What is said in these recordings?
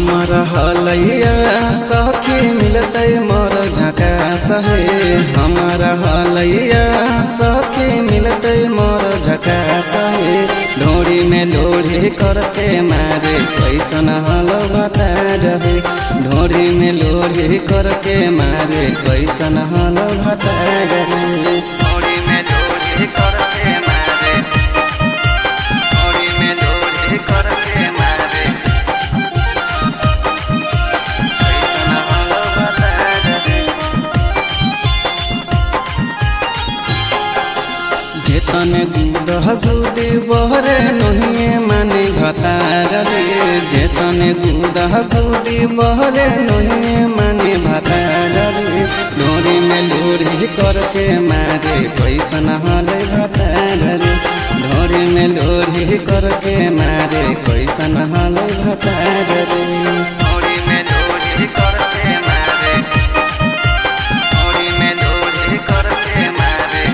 हमारा हलैया सखी मिलते मोर झकास है। हमारा हलैया सखी मिलते मोर झकास है। ढोड़ी में लोढ़ी करके मारे कैसन हल बता रहे। ढोड़ी में लोढ़ी करके मारे कैसन हल बता रहे। ढोड़ी में लोढ़ी करके मारे, ढोड़ी में लोढ़ी करके मारे जेतने गुदह गुदी बहरे नहिए माने भतार रे। जेतने गुदह गुदी बहरे नहिए माने भतार रे। ढोरी में लोढ़ी करके मारे कैसन हले भतार रे। ढोरी में लोढ़ी करके मारे कैसन हले भतार रे। ढोरी में लोढ़ी करके मारे, ढोरी में लोढ़ी करके मारे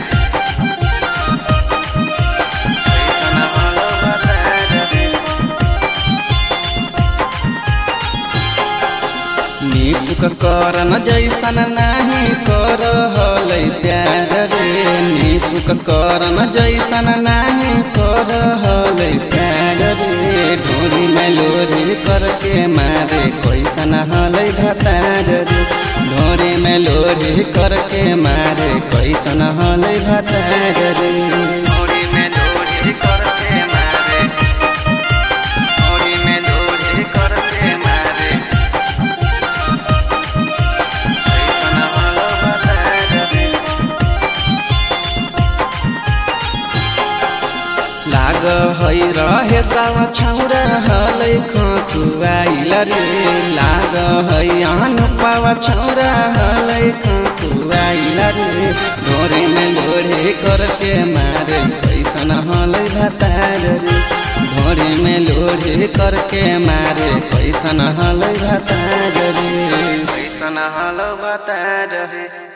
निपुक करन जैसन नाही कर हलै प्यार रे। निपुक करन जैसन नाही कर हलै प्यार रे। ढोरी में लोढ़ी करके मारे कैसन हलै भतार रे। ढोरी में लोढ़ी करके मारे कैसन हलै भतार रे। ढोरी में लोढ़ी करके मारे, ढोरी में लोढ़ी करके मारे लाग है रहे सावा छौरा हलै खुआइल रे। लाग है अनुपावा छौरा हलै खुआइल रे। ढोरी में लोढ़ी करके मारे कैसन हलै भतार रे। ढोरी में लोढ़ी करके मारे कैसन हलै भतार रे। कैसन हलै भतार रे।